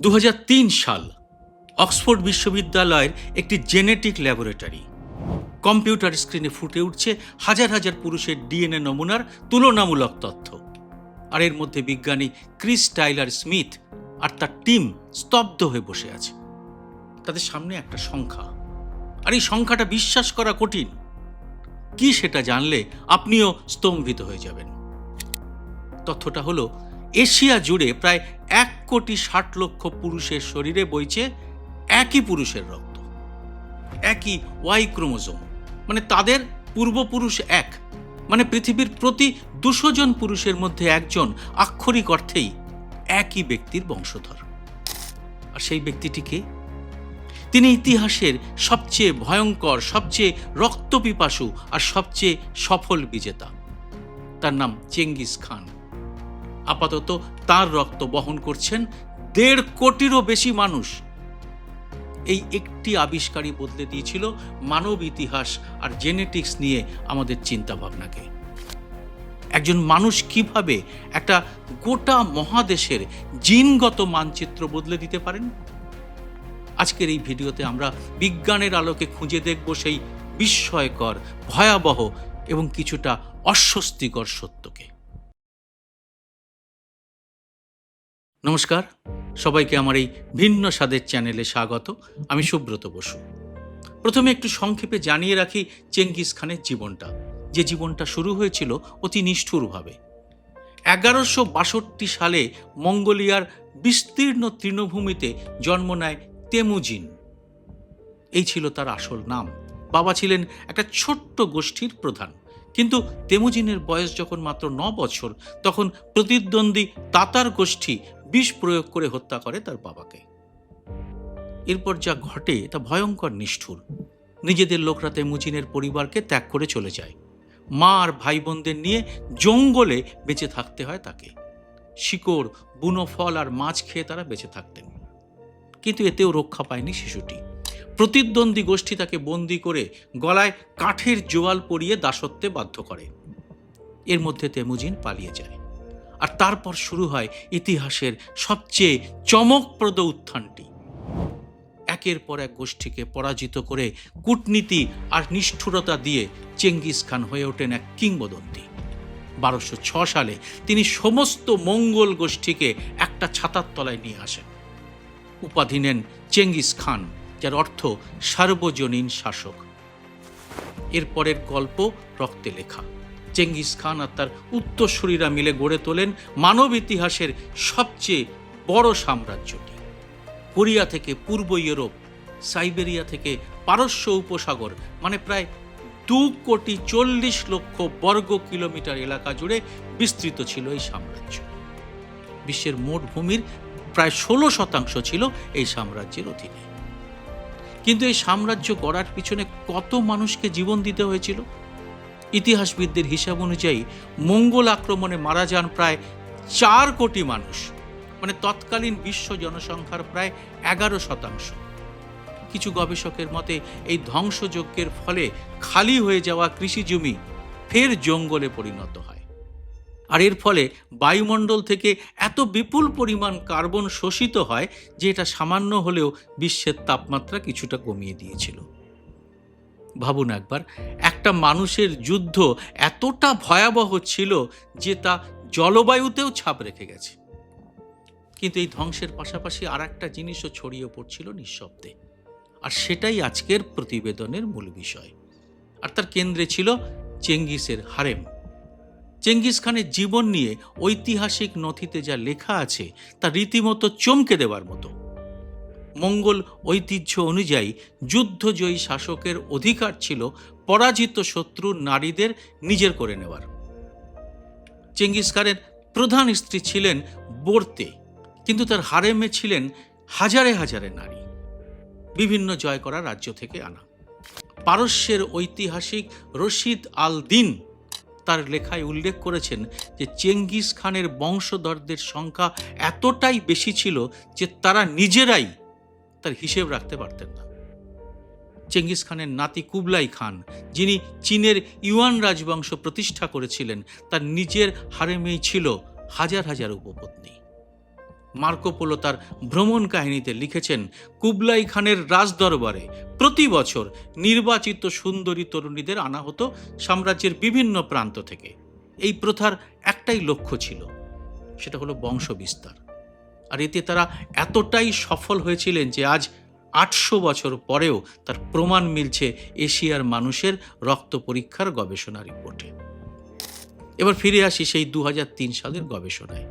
2003 সাল অক্সফোর্ড বিশ্ববিদ্যালয়ের একটি জেনেটিক ল্যাবরেটরি। কম্পিউটার স্ক্রিনে ফুটে উঠছে হাজার হাজার পুরুষের ডিএনএ নমুনার তুলনামূলক তথ্য। আর এর মধ্যে বিজ্ঞানী ক্রিস টাইলার স্মিথ আর তার টিম স্তব্ধ হয়ে বসে আছে। তাদের সামনে একটা সংখ্যা, আর এই সংখ্যাটা বিশ্বাস করা কঠিন। কি সেটা জানলে আপনিও স্তম্ভিত হয়ে যাবেন। তথ্যটা হলো, এশিয়া জুড়ে প্রায় 1,60,00,000 পুরুষের শরীরে বইছে একই পুরুষের রক্ত, একই ওয়াই ক্রোমোজোম, মানে তাদের পূর্বপুরুষ এক। মানে পৃথিবীর প্রতি 200 জন পুরুষের মধ্যে একজন আক্ষরিক অর্থেই একই ব্যক্তির বংশধর। আর সেই ব্যক্তিটিকে, তিনি ইতিহাসের সবচেয়ে ভয়ঙ্কর, সবচেয়ে রক্তপিপাসু আর সবচেয়ে সফল বিজেতা। তার নাম চেঙ্গিস খান। আপাতত তার রক্ত বহন করছেন 1.5 কোটিরও বেশি মানুষ। এই একটি আবিষ্কারই বদলে দিয়েছিল মানব ইতিহাস আর জেনেটিক্স নিয়ে আমাদের চিন্তা ভাবনাকে। একজন মানুষ কিভাবে একটা গোটা মহাদেশের জিনগত মানচিত্র বদলে দিতে পারেন। আজকের এই ভিডিওতে আমরা বিজ্ঞানের আলোকে খুঁজে দেখব সেই বিস্ময়কর, ভয়াবহ এবং কিছুটা অস্বস্তিকর সত্যকে। নমস্কার, সবাইকে আমার এই ভিন্ন স্বাদের চ্যানেলে স্বাগত। আমি সুব্রত বসু। প্রথমে একটু সংক্ষেপে জানিয়ে রাখি চেঙ্গিস খানের জীবনটা, যে জীবনটা শুরু হয়েছিল অতি নিষ্ঠুরভাবে। 1162 সালে মঙ্গোলিয়ার বিস্তীর্ণ তৃণভূমিতে জন্ম নেয় তেমুজিন। এই ছিল তার আসল নাম। বাবা ছিলেন একটা ছোট্ট গোষ্ঠীর প্রধান। কিন্তু তেমুজিনের বয়স যখন মাত্র 9 বছর, তখন প্রতিদ্বন্দ্বী তাতার গোষ্ঠী বিষ প্রয়োগ করে হত্যা করে তার বাবাকে। এরপর যা ঘটে তা ভয়ঙ্কর নিষ্ঠুর। নিজেদের লোকরা তেমুজিনের পরিবারকে ত্যাগ করে চলে যায়। মা আর ভাই বোনদের নিয়ে জঙ্গলে বেঁচে থাকতে হয় তাকে। শিকড়, বুনো ফল আর মাছ খেয়ে তারা বেঁচে থাকতেন। কিন্তু এতেও রক্ষা পায়নি শিশুটি। প্রতিদ্বন্দ্বী গোষ্ঠী তাকে বন্দি করে গলায় কাঠের জোয়াল পরিয়ে দাসত্বে বাধ্য করে। এর মধ্যে তেমুজিন পালিয়ে যায়। আর তারপর শুরু হয় ইতিহাসের সবচেয়ে চমকপ্রদ উত্থানটি। একের পর এক গোষ্ঠীকে পরাজিত করে কূটনীতি আর নিষ্ঠুরতা দিয়ে চেঙ্গিস খান হয়ে ওঠেন এক কিংবদন্তি। 1206 সালে তিনি সমস্ত মঙ্গল গোষ্ঠীকে একটা ছাতার তলায় নিয়ে আসেন। উপাধি নেন চেঙ্গিস খান, যার অর্থ সার্বজনীন শাসক। এরপরের গল্প রক্তে লেখা। চেঙ্গিস খান আর তার উত্তরসূরিরা মিলে গড়ে তোলেন মানব ইতিহাসের সবচেয়ে বড় সাম্রাজ্যটি। কোরিয়া থেকে পূর্ব ইউরোপ, সাইবেরিয়া থেকে পারস্য উপসাগর, মানে প্রায় 2,40,00,000 বর্গ কিলোমিটার এলাকা জুড়ে বিস্তৃত ছিল এই সাম্রাজ্য। বিশ্বের মোট ভূমির প্রায় 16% ছিল এই সাম্রাজ্যের অধীনে। কিন্তু এই সাম্রাজ্য গড়ার পিছনে কত মানুষকে জীবন দিতে হয়েছিল? ইতিহাসবিদদের হিসাব অনুযায়ী মঙ্গল আক্রমণে মারা যান প্রায় 4 কোটি মানুষ, মানে তৎকালীন বিশ্ব জনসংখ্যার প্রায় 11%। কিছু গবেষকের মতে এই ধ্বংসযজ্ঞের ফলে খালি হয়ে যাওয়া কৃষি জমি ফের জঙ্গলে পরিণত হয়। আর এর ফলে বায়ুমণ্ডল থেকে এত বিপুল পরিমাণ কার্বন শোষিত হয় যে এটা সামান্য হলেও বিশ্বের তাপমাত্রা কিছুটা কমিয়ে দিয়েছিল। ভাবুন একবার, একটা মানুষের যুদ্ধ এতটা ভয়াবহ ছিল যে তা জলবায়ুতেও ছাপ রেখে গেছে। কিন্তু এই ধ্বংসের পাশাপাশি আর একটা জিনিসও ছড়িয়ে পড়ছিল নিঃশব্দে। আর সেটাই আজকের প্রতিবেদনের মূল বিষয়। আর তার কেন্দ্রে ছিল চেঙ্গিসের হারেম। চেঙ্গিস খানের জীবন নিয়ে ঐতিহাসিক নথিতে যা লেখা আছে তা রীতিমতো চমকে দেওয়ার মতো। মঙ্গল ঐতিহ্য অনুযায়ী যুদ্ধজয়ী শাসকের অধিকার ছিল পরাজিত শত্রুর নারীদের নিজের করে নেওয়ার। চেঙ্গিস খানের প্রধান স্ত্রী ছিলেন বোরতে, কিন্তু তার হারেমে ছিলেন হাজারে হাজারে নারী, বিভিন্ন জয় করা রাজ্য থেকে আনা। পারস্যের ঐতিহাসিক রশিদ আল দিন তার লেখায় উল্লেখ করেছেন যে চেঙ্গিস খানের বংশধরদের সংখ্যা এতটাই বেশি ছিল যে তারা নিজেরাই তার হিসেব রাখতে পারতেন না। চেঙ্গিস খানের নাতি কুবলাই খান, যিনি চীনের ইউয়ান রাজবংশ প্রতিষ্ঠা করেছিলেন, তার নিজের হারেমেই ছিল হাজার হাজার উপপত্নী। মার্কো পোলো তার ভ্রমণ কাহিনীতে লিখেছেন, কুবলাই খানের রাজদরবারে প্রতি বছর নির্বাচিত সুন্দরী তরুণীদের আনা হতো সাম্রাজ্যের বিভিন্ন প্রান্ত থেকে। এই প্রথার একটাই লক্ষ্য ছিল, সেটা হলো বংশ বিস্তার। আর এতে তারা এতটাই সফল হয়েছিলেন যে আজ 800 বছর পরেও তার প্রমাণ মিলছে এশিয়ার মানুষের রক্ত পরীক্ষার গবেষণা রিপোর্টে। এবার ফিরে আসি সেই 2003 সালের গবেষণায়।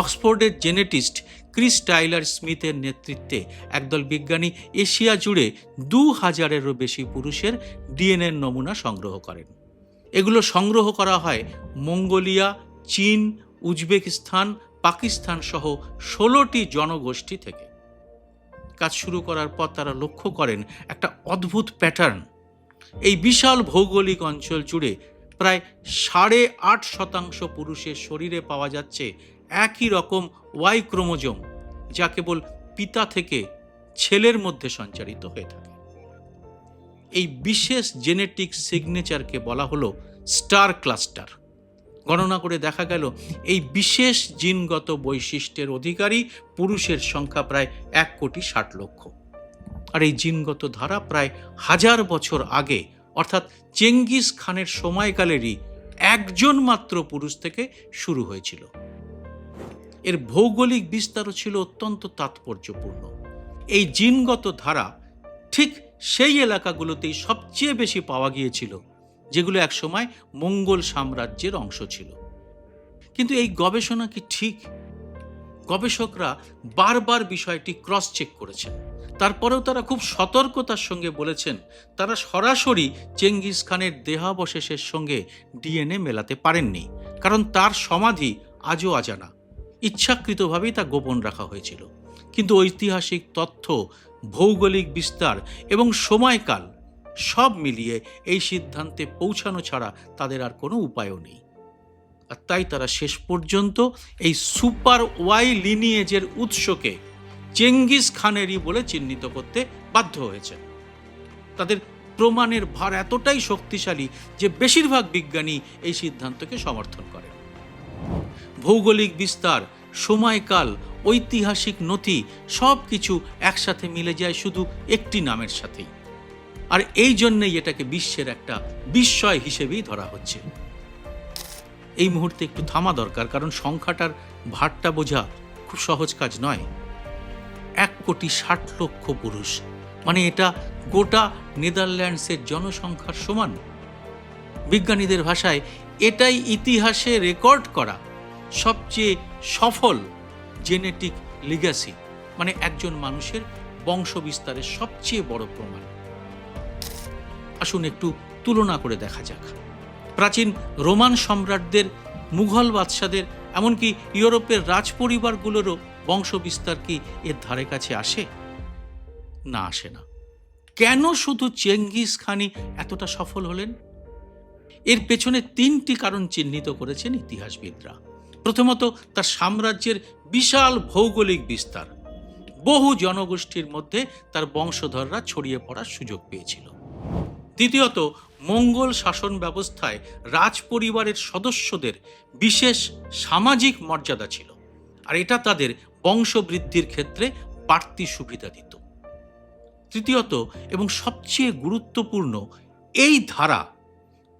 অক্সফোর্ডের জেনেটিস্ট ক্রিস টাইলার স্মিথের নেতৃত্বে একদল বিজ্ঞানী এশিয়া জুড়ে 2000-এরও বেশি পুরুষের ডিএনএ নমুনা সংগ্রহ করেন। এগুলো সংগ্রহ করা হয় মঙ্গোলিয়া, চীন, উজবেকিস্তান, পাকিস্তান সহ 16টি জনগোষ্ঠী থেকে। কাজ শুরু করার পর তারা লক্ষ্য করেন একটা অদ্ভুত প্যাটার্ন। এই বিশাল ভৌগোলিক অঞ্চল জুড়ে প্রায় 8.5% পুরুষের শরীরে পাওয়া যাচ্ছে একই রকম ওয়াই ক্রোমোজোম, যা কেবল পিতা থেকে ছেলের মধ্যে সঞ্চারিত হয়ে থাকে। এই বিশেষ জেনেটিক সিগনেচারকে বলা হলো স্টার ক্লাস্টার। গণনা করে দেখা গেল এই বিশেষ জিনগত বৈশিষ্ট্যের অধিকারী পুরুষের সংখ্যা প্রায় 1,60,00,000। আর এই জিনগত ধারা প্রায় 1000 বছর আগে, অর্থাৎ চেঙ্গিস খানের সময়কালেরই একজন মাত্র পুরুষ থেকে শুরু হয়েছিল। এর ভৌগোলিক বিস্তারও ছিল অত্যন্ত তাৎপর্যপূর্ণ। এই জিনগত ধারা ঠিক সেই এলাকাগুলোতেই সবচেয়ে বেশি পাওয়া গিয়েছিল যেগুলো একসময় মঙ্গল সাম্রাজ্যের অংশ ছিল। কিন্তু এই গবেষণা কি ঠিক? গবেষকরা বারবার বিষয়টি ক্রস চেক করেছেন। তারপরেও তারা খুব সতর্কতার সঙ্গে বলেছেন তারা সরাসরি চেঙ্গিস খানের দেহাবশেষের সঙ্গে ডিএনএ মেলাতে পারেননি, কারণ তার সমাধি আজও অজানা। ইচ্ছাকৃতভাবেই তা গোপন রাখা হয়েছিল। কিন্তু ঐতিহাসিক তথ্য, ভৌগোলিক বিস্তার এবং সময়কাল সব মিলিয়ে এই সিদ্ধান্তে পৌঁছানো ছাড়া তাদের আর কোনো উপায়ও নেই। আর তাই তারা শেষ পর্যন্ত এই সুপার ওয়াই লিনিয়েজের উৎসকে চেঙ্গিস খানেরই বলে চিহ্নিত করতে বাধ্য হয়েছে। তাদের প্রমাণের ভার এতটাই শক্তিশালী যে বেশিরভাগ বিজ্ঞানী এই সিদ্ধান্তকে সমর্থন করেন। ভৌগোলিক বিস্তার, সময়কাল, ঐতিহাসিক নথি সব কিছু একসাথে মিলে যায় শুধু একটি নামের সাথেই। আর এই জন্যই এটাকে বিশ্বের একটা বিস্ময় হিসেবেই ধরা হচ্ছে। এই মুহূর্তে একটু থামা দরকার, কারণ সংখ্যাটার ভারটা বোঝা খুব সহজ কাজ নয়। 1,60,00,000 পুরুষ, মানে এটা গোটা নেদারল্যান্ডসের জনসংখ্যার সমান। বিজ্ঞানীদের ভাষায় এটাই ইতিহাসে রেকর্ড করা সবচেয়ে সফল জেনেটিক লিগ্যাসি, মানে একজন মানুষের বংশ বিস্তারের সবচেয়ে বড় প্রমাণ। আসুন একটু তুলনা করে দেখা যাক। প্রাচীন রোমান সম্রাটদের, মুঘল বাদশাদের, এমনকি ইউরোপের রাজপরিবারগুলোরও বংশ বিস্তার কি এর ধারে কাছে আসে? না, আসে না। কেন শুধু চেঙ্গিস খানই এতটা সফল হলেন? এর পেছনে 3টি কারণ চিহ্নিত করেছেন ইতিহাসবিদরা। প্রথমত, তার সাম্রাজ্যের বিশাল ভৌগোলিক বিস্তার। বহু জনগোষ্ঠীর মধ্যে তার বংশধররা ছড়িয়ে পড়ার সুযোগ পেয়েছিল। দ্বিতীয়ত, মঙ্গল শাসন ব্যবস্থায় রাজপরিবারের সদস্যদের বিশেষ সামাজিক মর্যাদা ছিল, আর এটা তাদের বংশবৃদ্ধির ক্ষেত্রে বাড়তি সুবিধা দিত। তৃতীয়ত এবং সবচেয়ে গুরুত্বপূর্ণ, এই ধারা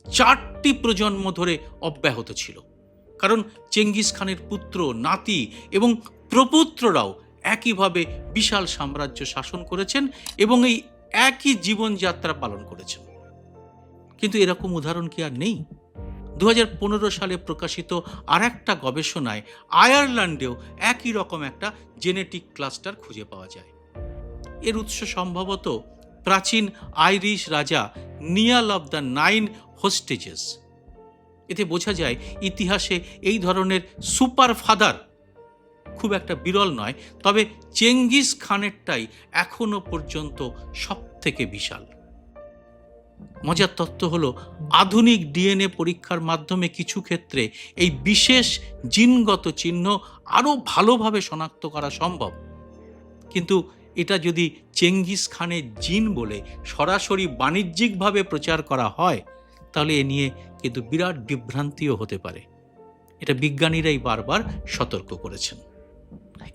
4টি প্রজন্ম ধরে অব্যাহত ছিল, কারণ চেঙ্গিস খানের পুত্র, নাতি এবং প্রপুত্ররাও একইভাবে বিশাল সাম্রাজ্য শাসন করেছেন এবং এই একই জীবনযাত্রা পালন করেছেন। কিন্তু এরকম উদাহরণ কি আর নেই? 2015 সালে প্রকাশিত আরেকটা গবেষণায় আয়ারল্যান্ডেও একই রকম একটা জেনেটিক ক্লাস্টার খুঁজে পাওয়া যায়। এর উৎস সম্ভবত প্রাচীন আইরিশ রাজা নিয়াল অব দ্য 9 হোস্টেজেস। এতে বোঝা যায় ইতিহাসে এই ধরনের সুপার ফাদার খুব একটা বিরল নয়, তবে চেঙ্গিস খানেরটাই এখনো পর্যন্ত সব থেকে বিশাল। মজার তথ্য হলো, আধুনিক ডিএনএ পরীক্ষার মাধ্যমে কিছু ক্ষেত্রে এই বিশেষ জিনগত চিহ্ন আরও ভালোভাবে শনাক্ত করা সম্ভব। কিন্তু এটা যদি চেঙ্গিস খানের জিন বলে সরাসরি বাণিজ্যিকভাবে প্রচার করা হয়, তাহলে এ নিয়ে কিন্তু বিরাট বিভ্রান্তিও হতে পারে। এটা বিজ্ঞানীরাই বারবার সতর্ক করেছেন।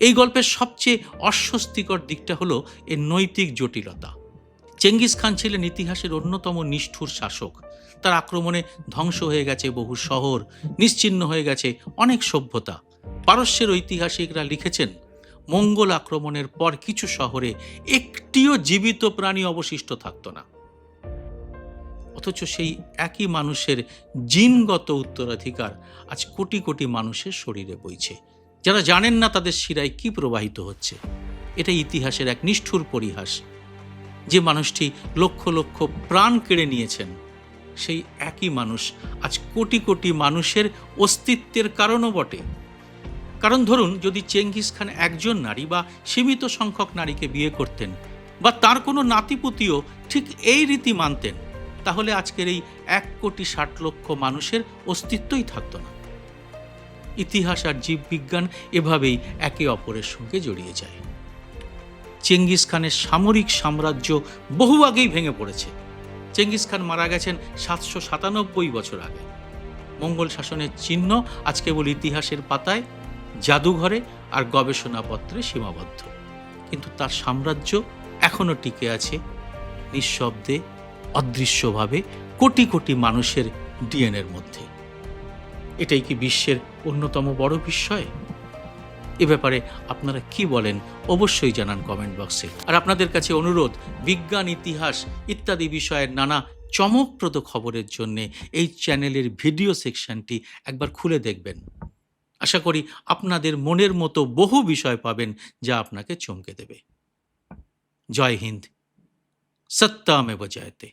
এই গল্পের সবচেয়ে অস্বস্তিকর দিকটা হলো এর নৈতিক জটিলতা। চেঙ্গিস খান ছিলেন ইতিহাসের অন্যতম নিষ্ঠুর শাসক। তার আক্রমণে ধ্বংস হয়ে গেছে বহু শহর, নিশ্চিহ্ন হয়ে গেছে অনেক সভ্যতা। পারস্যের ঐতিহাসিকরা লিখেছেন, মঙ্গল আক্রমণের পর কিছু শহরে একটিও জীবিত প্রাণী অবশিষ্ট থাকতো না। অথচ সেই একই মানুষের জিনগত উত্তরাধিকার আজ কোটি কোটি মানুষের শরীরে বইছে, যারা জানেন না তাদের শিরায় কি প্রবাহিত হচ্ছে। এটা ইতিহাসের এক নিষ্ঠুর পরিহাস। যে মানুষটি লক্ষ লক্ষ প্রাণ কেড়ে নিয়েছেন, সেই একই মানুষ আজ কোটি কোটি মানুষের অস্তিত্বের কারণও বটে। কারণ ধরুন, যদি চেঙ্গিস খান একজন নারী বা সীমিত সংখ্যক নারীকে বিয়ে করতেন, বা তার কোনো নাতিপুতিও ঠিক এই রীতি মানতেন, তাহলে আজকের এই 1,60,00,000 মানুষের অস্তিত্বই থাকতো না। ইতিহাস আর জীববিজ্ঞান এভাবেই একে অপরের সঙ্গে জড়িয়ে যায়। চেঙ্গিস খানের সামরিক সাম্রাজ্য বহু আগেই ভেঙে পড়েছে। চেঙ্গিস খান মারা গেছেন 797 বছর আগে। মঙ্গল শাসনের চিহ্ন আজ কেবল ইতিহাসের পাতায়, জাদুঘরে আর গবেষণাপত্রে সীমাবদ্ধ। কিন্তু তার সাম্রাজ্য এখনো টিকে আছে নিঃশব্দে, অদৃশ্যভাবে, কোটি কোটি মানুষের ডিএনএর মধ্যে। এটাই কি বিশ্বের অন্যতম বড় বিস্ময়? এ ব্যাপারে আপনারা কি বলেন অবশ্যই জানান কমেন্ট বক্সে। আর আপনাদের কাছে অনুরোধ, বিজ্ঞান, ইতিহাস ইত্যাদি বিষয়ের নানা চমকপ্রদ খবরের জন্য এই চ্যানেলের ভিডিও সেকশনটি একবার খুলে দেখবেন। আশা করি আপনাদের মনের মতো বহু বিষয় পাবেন যা আপনাকে চমকে দেবে। জয় হিন্দ, সত্যমেব জয়তে।